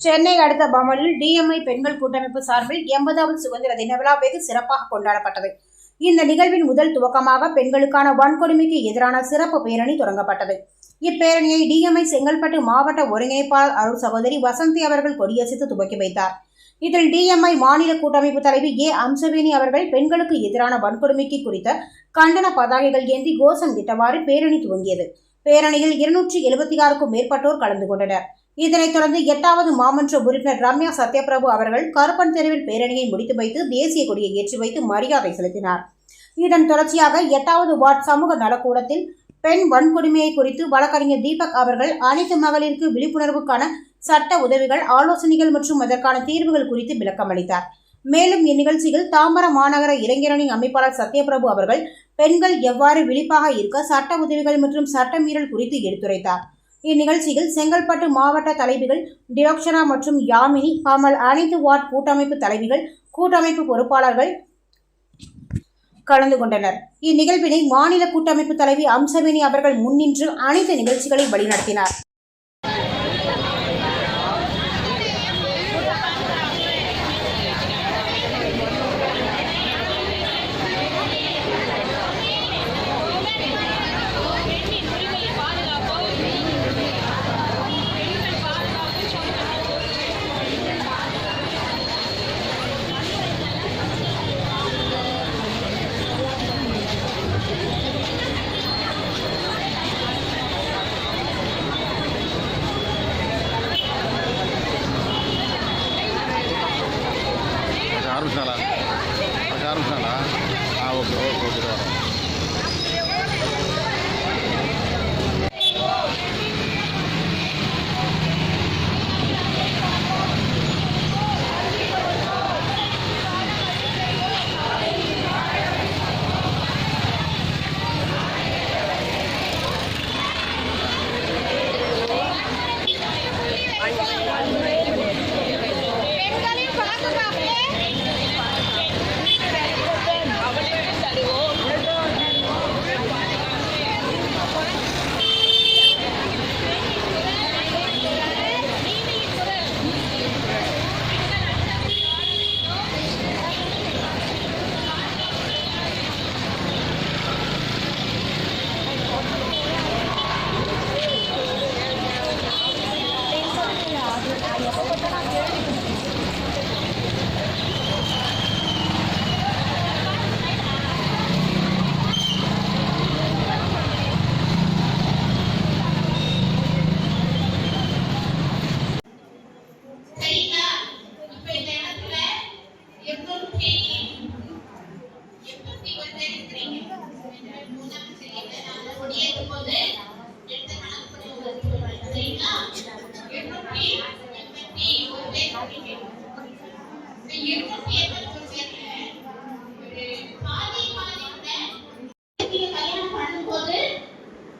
சென்னை அடுத்த பமலில் டிஎம்ஐ பெண்கள் கூட்டமைப்பு சார்பில் 80வது சுதந்திர தின விழா வெகு சிறப்பாக கொண்டாடப்பட்டது. இந்த நிகழ்வின் முதல் துவக்கமாக பெண்களுக்கான வன்கொடுமைக்கு எதிரான சிறப்பு பேரணி தொடங்கப்பட்டது. இப்பேரணியை டிஎம்ஐ செங்கல்பட்டு மாவட்ட ஒருங்கிணைப்பாளர் அருள் சகோதரி வசந்தி அவர்கள் கொடியசைத்து துவக்கி வைத்தார். இதில் டிஎம்ஐ மாநில கூட்டமைப்பு தலைவி ஏ அம்சவேணி அவர்கள் பெண்களுக்கு எதிரான வன்கொடுமைக்கு குறித்த கண்டன பதாகைகள் ஏந்தி கோஷமிட்டவாறு பேரணி துவங்கியது. பேரணியில் 276க்கும் மேற்பட்டோர் கலந்து கொண்டனர். இதனைத் தொடர்ந்து 8வது மாமன்ற உறுப்பினர் ரம்யா சத்யபிரபு அவர்கள் கருப்பன் தெருவில் பேரணியை முடித்து வைத்து தேசிய கொடியை ஏற்றி வைத்து மரியாதை செலுத்தினார். இதன் தொடர்ச்சியாக 8வது வார்டு சமூக நலக்கூடத்தில் பெண் வன்கொடுமையை குறித்து வழக்கறிஞர் தீபக் அவர்கள் அனைத்து மகளிருக்கு விழிப்புணர்வுக்கான சட்ட உதவிகள், ஆலோசனைகள் மற்றும் அதற்கான தீர்வுகள் குறித்து விளக்கம் அளித்தார். மேலும் இந்நிகழ்ச்சியில் தாம்பரம் மாநகர இளைஞரணி அமைப்பாளர் சத்யபிரபு அவர்கள் பெண்கள் எவ்வாறு விழிப்பாக இருக்க சட்ட உதவிகள் மற்றும் சட்டமீறல் குறித்து எடுத்துரைத்தார். இந்நிகழ்ச்சியில் செங்கல்பட்டு மாவட்ட தலைவிகள் டிரோக்ஷனா மற்றும் யாமினி, கமல், அனைத்து வார்டு கூட்டமைப்பு தலைவிகள், கூட்டமைப்பு பொறுப்பாளர்கள் கலந்து கொண்டனர். இந்நிகழ்வினை மாநில கூட்டமைப்பு தலைவி அம்சவேணி அவர்கள் முன்னின்று அனைத்து நிகழ்ச்சிகளை வழிநடத்தினார். ஆரம்பிச்சாங்களா? ஓகே ஓகே ஓகே வரோம்.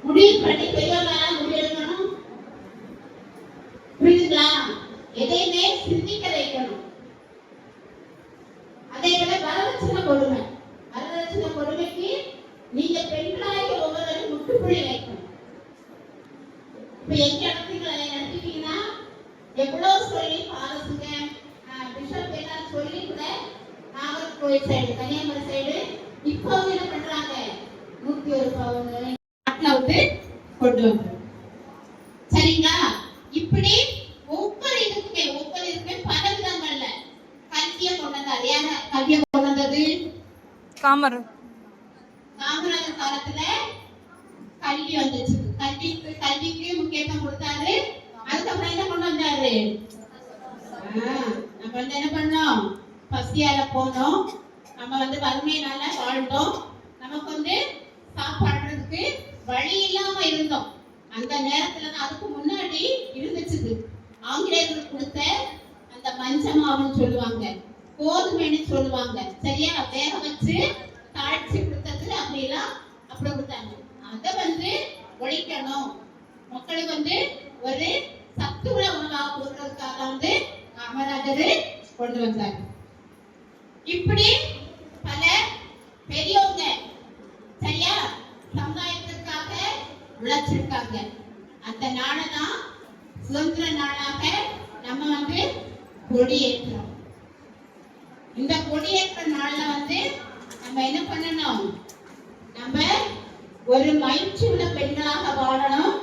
முடிவு பண்ணி பெரியவங்களால முடிவெடுக்கணும். புரியுதுங்களா? எதையுமே சிந்திக்க வைக்கணும். அதே போல வரதட்சணை கொடுமை, வரதட்சணை கொடுமைக்கு நீங்க பெண்களாக ஒவ்வொருவரும் முற்றுப்புள்ளி வைக்கணும். இப்ப எங்க நடத்திட்டீங்கன்னா எவ்வளவு சொல்லி பாரசுங்க பிஷப் எல்லாம் சொல்லி கூட நாகர்கோவில் சைடு, கன்னியாகுமரி சைடு இப்போ என்ன பண்றாங்க 101 பவுன் கொண்டு வந்து சரிங்களா? இப்படி ஒவ்வொரு இதுக்குமே பல விதங்கள்ல கல்வியை கொண்டு வந்தார். யார கல்வியை கொண்டு வந்தது? காமராஜர் காலத்துல கல்வி வந்துச்சு. கல்விக்கு முக்கியத்துவம் கொடுத்தாரு. அதுக்கப்புறம் என்ன கொண்டு வந்தாரு? நம்ம என்ன பண்ணோம்? பசியால போனோம். நம்ம வறுமையினால வாழ்ந்தோம். நமக்கு சாப்பாடுறதுக்கு வழி இல்லாம இருந்தோம். அந்த நேரத்துல தான், அதுக்கு முன்னாடி இருந்துச்சு ஆங்கிலேயர்கள் கொடுத்த அந்த மஞ்சமாவுன்னு சொல்லுவாங்க, கோதுமைன்னு சொல்லுவாங்க. சரியா? வேக வச்சு தாழ்ச்சி கொடுத்தது அப்படிலாம் அப்படி கொடுத்தாங்க. அதை ஒழிக்கணும், மக்களுக்கு ஒரு சத்துள்ள உணவாக கொடுக்கறதுக்காக காமராஜர் கொண்டு வந்தார். இப்படி பல பெரியவங்க சரியா உழைச்சிருக்காங்க. அந்த நாளை தான் சுதந்திர நாளாக நம்ம வந்து கொடியேற்றோம். இந்த கொடியேற்ற நாள்ல வந்து நம்ம என்ன பண்ணணும்? நம்ம ஒரு மகிழ்ச்சி உள்ள பெண்களாக வாழணும்.